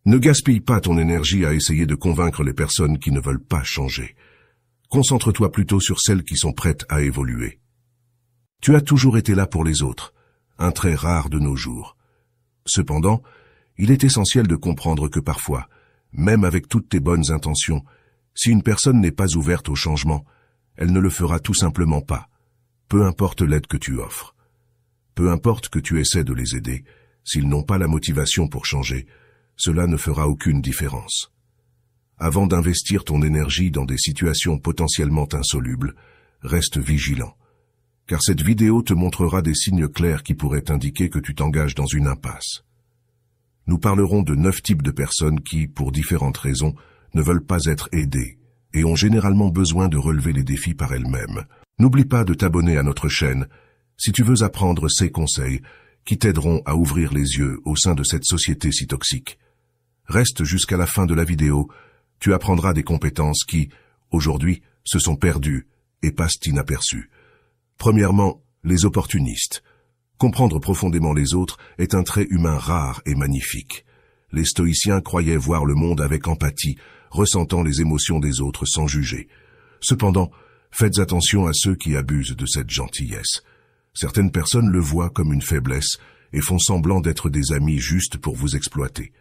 Ne gaspille pas ton énergie à essayer de convaincre les personnes qui ne veulent pas changer. Concentre-toi plutôt sur celles qui sont prêtes à évoluer. Tu as toujours été là pour les autres, un trait rare de nos jours. Cependant, il est essentiel de comprendre que parfois, même avec toutes tes bonnes intentions, si une personne n'est pas ouverte au changement, elle ne le fera tout simplement pas, peu importe l'aide que tu offres. Peu importe que tu essaies de les aider, s'ils n'ont pas la motivation pour changer, cela ne fera aucune différence. Avant d'investir ton énergie dans des situations potentiellement insolubles, reste vigilant, car cette vidéo te montrera des signes clairs qui pourraient indiquer que tu t'engages dans une impasse. Nous parlerons de 9 types de personnes qui, pour différentes raisons, ne veulent pas être aidées et ont généralement besoin de relever les défis par elles-mêmes. N'oublie pas de t'abonner à notre chaîne si tu veux apprendre ces conseils qui t'aideront à ouvrir les yeux au sein de cette société si toxique. Reste jusqu'à la fin de la vidéo, tu apprendras des compétences qui, aujourd'hui, se sont perdues et passent inaperçues. Premièrement, les opportunistes. Comprendre profondément les autres est un trait humain rare et magnifique. Les stoïciens croyaient voir le monde avec empathie, ressentant les émotions des autres sans juger. Cependant, faites attention à ceux qui abusent de cette gentillesse. Certaines personnes le voient comme une faiblesse et font semblant d'être des amis juste pour vous exploiter.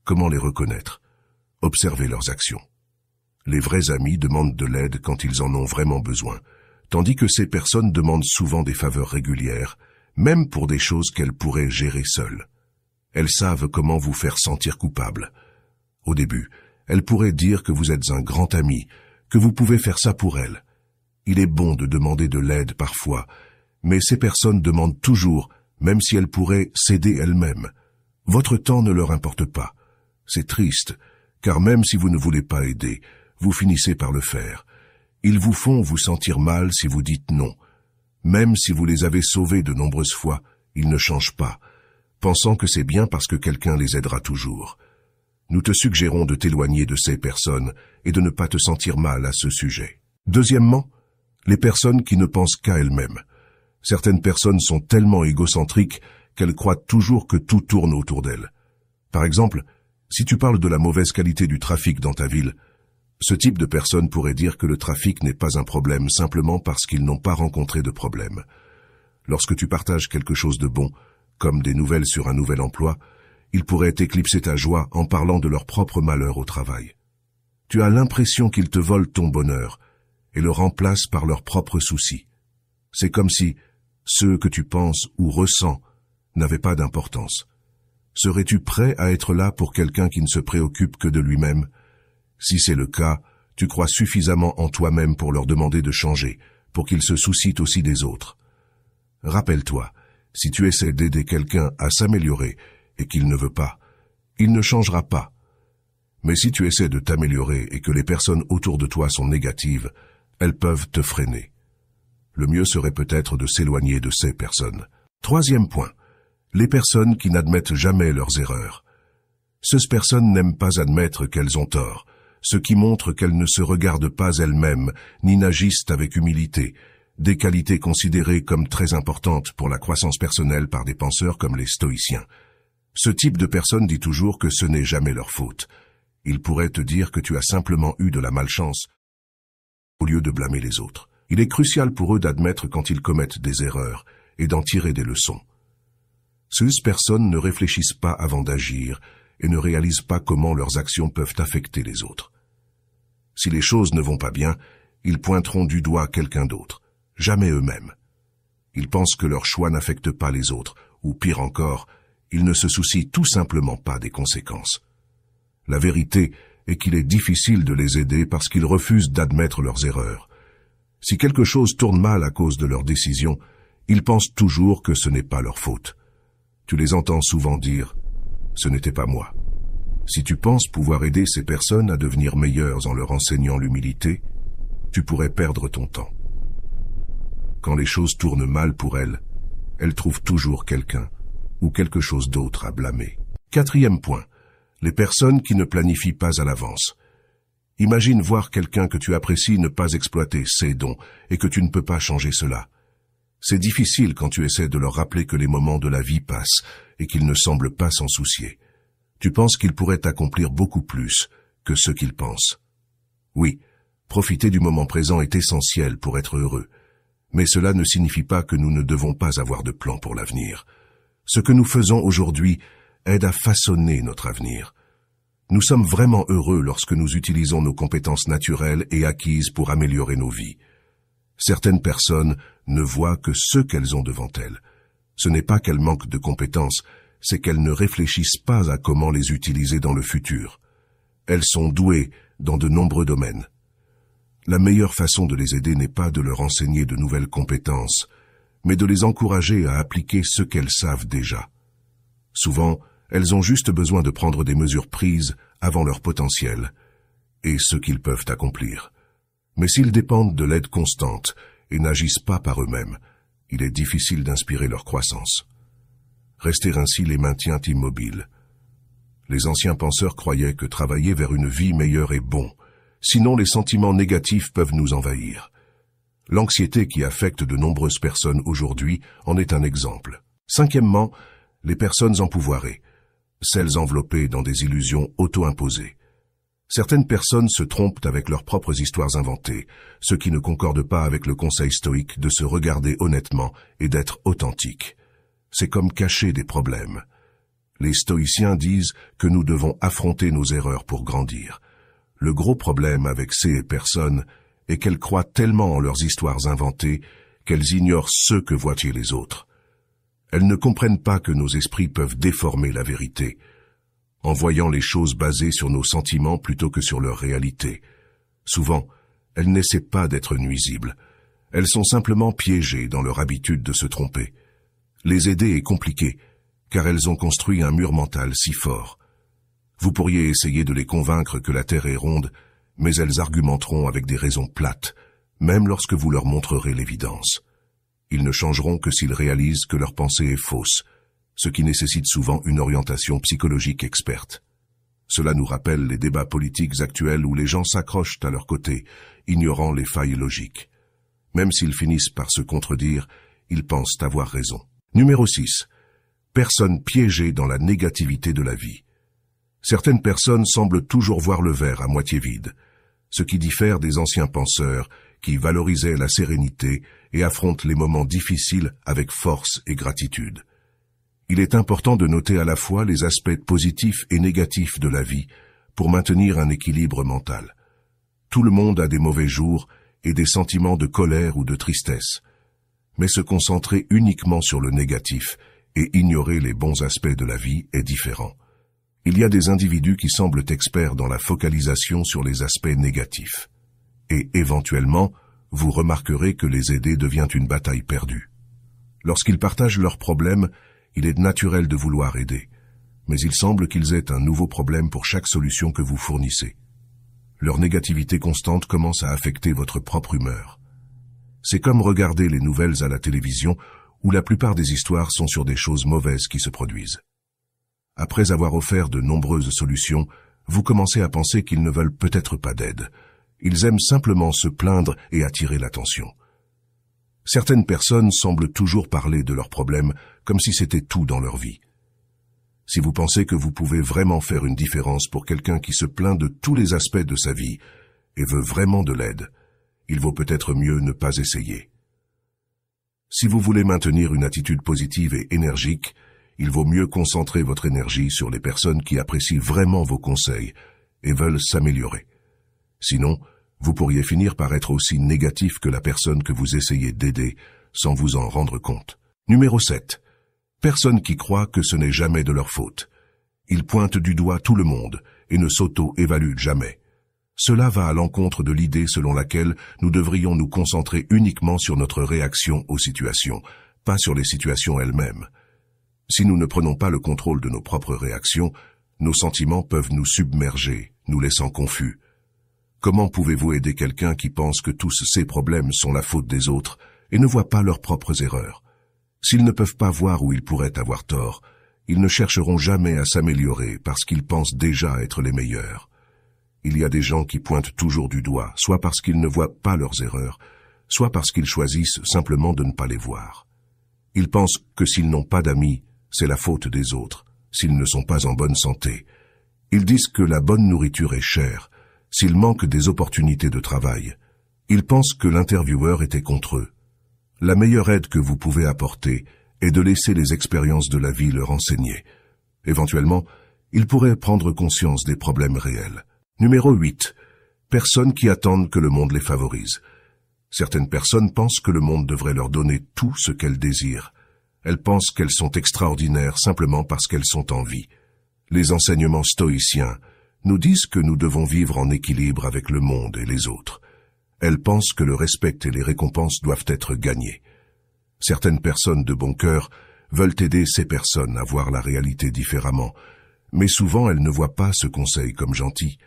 Comment les reconnaître? Observez leurs actions. Les vrais amis demandent de l'aide quand ils en ont vraiment besoin, tandis que ces personnes demandent souvent des faveurs régulières, même pour des choses qu'elles pourraient gérer seules. Elles savent comment vous faire sentir coupable. Au début, elles pourraient dire que vous êtes un grand ami, que vous pouvez faire ça pour elles. Il est bon de demander de l'aide parfois, mais ces personnes demandent toujours, même si elles pourraient s'aider elles-mêmes. Votre temps ne leur importe pas. C'est triste, car même si vous ne voulez pas aider, vous finissez par le faire. Ils vous font vous sentir mal si vous dites non. Même si vous les avez sauvés de nombreuses fois, ils ne changent pas, pensant que c'est bien parce que quelqu'un les aidera toujours. Nous te suggérons de t'éloigner de ces personnes et de ne pas te sentir mal à ce sujet. Deuxièmement, les personnes qui ne pensent qu'à elles-mêmes. Certaines personnes sont tellement égocentriques qu'elles croient toujours que tout tourne autour d'elles. Par exemple, si tu parles de la mauvaise qualité du trafic dans ta ville, ce type de personne pourrait dire que le trafic n'est pas un problème simplement parce qu'ils n'ont pas rencontré de problème. Lorsque tu partages quelque chose de bon, comme des nouvelles sur un nouvel emploi, ils pourraient éclipser ta joie en parlant de leur propre malheur au travail. Tu as l'impression qu'ils te volent ton bonheur et le remplacent par leurs propres soucis. C'est comme si ceux que tu penses ou ressens n'avaient pas d'importance. Serais-tu prêt à être là pour quelqu'un qui ne se préoccupe que de lui-même? Si c'est le cas, tu crois suffisamment en toi-même pour leur demander de changer, pour qu'ils se soucient aussi des autres. Rappelle-toi, si tu essaies d'aider quelqu'un à s'améliorer et qu'il ne veut pas, il ne changera pas. Mais si tu essaies de t'améliorer et que les personnes autour de toi sont négatives, elles peuvent te freiner. Le mieux serait peut-être de s'éloigner de ces personnes. Troisième point, les personnes qui n'admettent jamais leurs erreurs. Ces personnes n'aiment pas admettre qu'elles ont tort, ce qui montre qu'elles ne se regardent pas elles-mêmes, ni n'agissent avec humilité, des qualités considérées comme très importantes pour la croissance personnelle par des penseurs comme les stoïciens. Ce type de personne dit toujours que ce n'est jamais leur faute. Il pourrait te dire que tu as simplement eu de la malchance, au lieu de blâmer les autres. Il est crucial pour eux d'admettre quand ils commettent des erreurs et d'en tirer des leçons. Ces personnes ne réfléchissent pas avant d'agir et ne réalisent pas comment leurs actions peuvent affecter les autres. Si les choses ne vont pas bien, ils pointeront du doigt quelqu'un d'autre, jamais eux-mêmes. Ils pensent que leur choix n'affecte pas les autres, ou pire encore, ils ne se soucient tout simplement pas des conséquences. La vérité est qu'il est difficile de les aider parce qu'ils refusent d'admettre leurs erreurs. Si quelque chose tourne mal à cause de leurs décisions, ils pensent toujours que ce n'est pas leur faute. Tu les entends souvent dire « ce n'était pas moi ». Si tu penses pouvoir aider ces personnes à devenir meilleures en leur enseignant l'humilité, tu pourrais perdre ton temps. Quand les choses tournent mal pour elles, elles trouvent toujours quelqu'un ou quelque chose d'autre à blâmer. Quatrième point, les personnes qui ne planifient pas à l'avance. Imagine voir quelqu'un que tu apprécies ne pas exploiter ses dons et que tu ne peux pas changer cela. C'est difficile quand tu essaies de leur rappeler que les moments de la vie passent et qu'ils ne semblent pas s'en soucier. Tu penses qu'ils pourraient accomplir beaucoup plus que ce qu'ils pensent. Oui, profiter du moment présent est essentiel pour être heureux. Mais cela ne signifie pas que nous ne devons pas avoir de plan pour l'avenir. Ce que nous faisons aujourd'hui aide à façonner notre avenir. Nous sommes vraiment heureux lorsque nous utilisons nos compétences naturelles et acquises pour améliorer nos vies. Certaines personnes ne voient que ce qu'elles ont devant elles. Ce n'est pas qu'elles manquent de compétences, c'est qu'elles ne réfléchissent pas à comment les utiliser dans le futur. Elles sont douées dans de nombreux domaines. La meilleure façon de les aider n'est pas de leur enseigner de nouvelles compétences, mais de les encourager à appliquer ce qu'elles savent déjà. Souvent, elles ont juste besoin de prendre des mesures prises avant leur potentiel et ce qu'ils peuvent accomplir. Mais s'ils dépendent de l'aide constante et n'agissent pas par eux-mêmes, il est difficile d'inspirer leur croissance. Rester ainsi les maintient immobiles. Les anciens penseurs croyaient que travailler vers une vie meilleure est bon, sinon les sentiments négatifs peuvent nous envahir. L'anxiété qui affecte de nombreuses personnes aujourd'hui en est un exemple. Cinquièmement, les personnes empouvoirées, celles enveloppées dans des illusions auto-imposées. Certaines personnes se trompent avec leurs propres histoires inventées, ce qui ne concorde pas avec le conseil stoïque de se regarder honnêtement et d'être authentique. C'est comme cacher des problèmes. Les stoïciens disent que nous devons affronter nos erreurs pour grandir. Le gros problème avec ces personnes est qu'elles croient tellement en leurs histoires inventées qu'elles ignorent ce que voient les autres. Elles ne comprennent pas que nos esprits peuvent déformer la vérité, en voyant les choses basées sur nos sentiments plutôt que sur leur réalité. Souvent, elles n'essaient pas d'être nuisibles. Elles sont simplement piégées dans leur habitude de se tromper. Les aider est compliqué, car elles ont construit un mur mental si fort. Vous pourriez essayer de les convaincre que la Terre est ronde, mais elles argumenteront avec des raisons plates, même lorsque vous leur montrerez l'évidence. Ils ne changeront que s'ils réalisent que leur pensée est fausse, ce qui nécessite souvent une orientation psychologique experte. Cela nous rappelle les débats politiques actuels où les gens s'accrochent à leur côté, ignorant les failles logiques. Même s'ils finissent par se contredire, ils pensent avoir raison. Numéro 6. Personnes piégées dans la négativité de la vie. Certaines personnes semblent toujours voir le verre à moitié vide, ce qui diffère des anciens penseurs qui valorisaient la sérénité et affrontent les moments difficiles avec force et gratitude. Il est important de noter à la fois les aspects positifs et négatifs de la vie pour maintenir un équilibre mental. Tout le monde a des mauvais jours et des sentiments de colère ou de tristesse, mais se concentrer uniquement sur le négatif et ignorer les bons aspects de la vie est différent. Il y a des individus qui semblent experts dans la focalisation sur les aspects négatifs. Et éventuellement, vous remarquerez que les aider devient une bataille perdue. Lorsqu'ils partagent leurs problèmes, il est naturel de vouloir aider, mais il semble qu'ils aient un nouveau problème pour chaque solution que vous fournissez. Leur négativité constante commence à affecter votre propre humeur. C'est comme regarder les nouvelles à la télévision où la plupart des histoires sont sur des choses mauvaises qui se produisent. Après avoir offert de nombreuses solutions, vous commencez à penser qu'ils ne veulent peut-être pas d'aide. Ils aiment simplement se plaindre et attirer l'attention. Certaines personnes semblent toujours parler de leurs problèmes comme si c'était tout dans leur vie. Si vous pensez que vous pouvez vraiment faire une différence pour quelqu'un qui se plaint de tous les aspects de sa vie et veut vraiment de l'aide, il vaut peut-être mieux ne pas essayer. Si vous voulez maintenir une attitude positive et énergique, il vaut mieux concentrer votre énergie sur les personnes qui apprécient vraiment vos conseils et veulent s'améliorer. Sinon, vous pourriez finir par être aussi négatif que la personne que vous essayez d'aider sans vous en rendre compte. Numéro 7. Personnes qui croient que ce n'est jamais de leur faute. Ils pointent du doigt tout le monde et ne s'auto-évaluent jamais. Cela va à l'encontre de l'idée selon laquelle nous devrions nous concentrer uniquement sur notre réaction aux situations, pas sur les situations elles-mêmes. Si nous ne prenons pas le contrôle de nos propres réactions, nos sentiments peuvent nous submerger, nous laissant confus. Comment pouvez-vous aider quelqu'un qui pense que tous ses problèmes sont la faute des autres et ne voit pas leurs propres erreurs? S'ils ne peuvent pas voir où ils pourraient avoir tort, ils ne chercheront jamais à s'améliorer parce qu'ils pensent déjà être les meilleurs. Il y a des gens qui pointent toujours du doigt, soit parce qu'ils ne voient pas leurs erreurs, soit parce qu'ils choisissent simplement de ne pas les voir. Ils pensent que s'ils n'ont pas d'amis, c'est la faute des autres, s'ils ne sont pas en bonne santé. Ils disent que la bonne nourriture est chère, s'ils manquent des opportunités de travail. Ils pensent que l'intervieweur était contre eux. La meilleure aide que vous pouvez apporter est de laisser les expériences de la vie leur enseigner. Éventuellement, ils pourraient prendre conscience des problèmes réels. Numéro 8. Personnes qui attendent que le monde les favorise. Certaines personnes pensent que le monde devrait leur donner tout ce qu'elles désirent. Elles pensent qu'elles sont extraordinaires simplement parce qu'elles sont en vie. Les enseignements stoïciens nous disent que nous devons vivre en équilibre avec le monde et les autres. Elles pensent que le respect et les récompenses doivent être gagnés. Certaines personnes de bon cœur veulent aider ces personnes à voir la réalité différemment, mais souvent elles ne voient pas ce conseil comme gentil.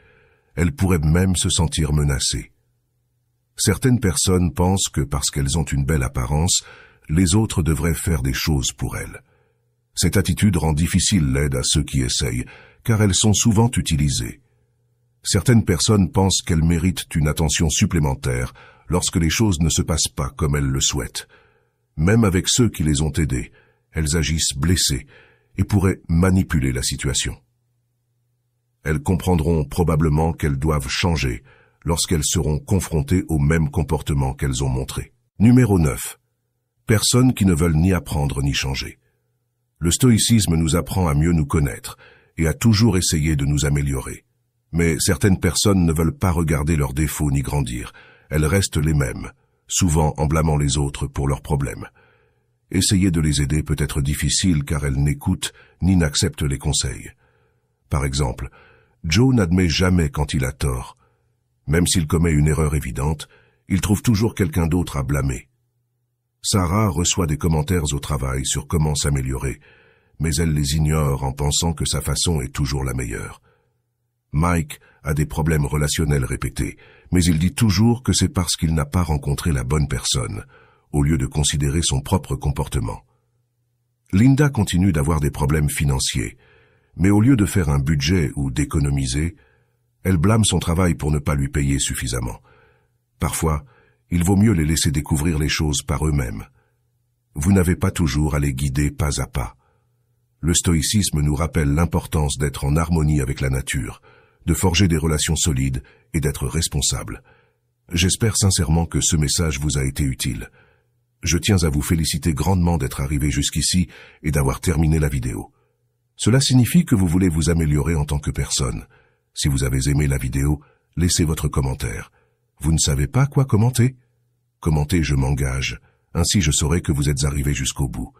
Elles pourraient même se sentir menacées. Certaines personnes pensent que parce qu'elles ont une belle apparence, les autres devraient faire des choses pour elles. Cette attitude rend difficile l'aide à ceux qui essayent, car elles sont souvent utilisées. Certaines personnes pensent qu'elles méritent une attention supplémentaire lorsque les choses ne se passent pas comme elles le souhaitent. Même avec ceux qui les ont aidées, elles agissent blessées et pourraient manipuler la situation. Elles comprendront probablement qu'elles doivent changer lorsqu'elles seront confrontées au même comportement qu'elles ont montré. Numéro 9. Personnes qui ne veulent ni apprendre ni changer. Le stoïcisme nous apprend à mieux nous connaître et à toujours essayer de nous améliorer. Mais certaines personnes ne veulent pas regarder leurs défauts ni grandir. Elles restent les mêmes, souvent en blâmant les autres pour leurs problèmes. Essayer de les aider peut être difficile car elles n'écoutent ni n'acceptent les conseils. Par exemple, Joe n'admet jamais quand il a tort. Même s'il commet une erreur évidente, il trouve toujours quelqu'un d'autre à blâmer. Sarah reçoit des commentaires au travail sur comment s'améliorer, mais elle les ignore en pensant que sa façon est toujours la meilleure. Mike a des problèmes relationnels répétés, mais il dit toujours que c'est parce qu'il n'a pas rencontré la bonne personne, au lieu de considérer son propre comportement. Linda continue d'avoir des problèmes financiers, mais au lieu de faire un budget ou d'économiser, elle blâme son travail pour ne pas lui payer suffisamment. Parfois, il vaut mieux les laisser découvrir les choses par eux-mêmes. Vous n'avez pas toujours à les guider pas à pas. Le stoïcisme nous rappelle l'importance d'être en harmonie avec la nature, de forger des relations solides et d'être responsable. J'espère sincèrement que ce message vous a été utile. Je tiens à vous féliciter grandement d'être arrivé jusqu'ici et d'avoir terminé la vidéo. Cela signifie que vous voulez vous améliorer en tant que personne. Si vous avez aimé la vidéo, laissez votre commentaire. Vous ne savez pas quoi commenter? Commentez « Je m'engage », ainsi je saurai que vous êtes arrivé jusqu'au bout.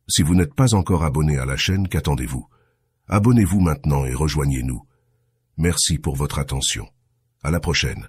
Si vous n'êtes pas encore abonné à la chaîne, qu'attendez-vous? Abonnez-vous maintenant et rejoignez-nous. Merci pour votre attention. À la prochaine.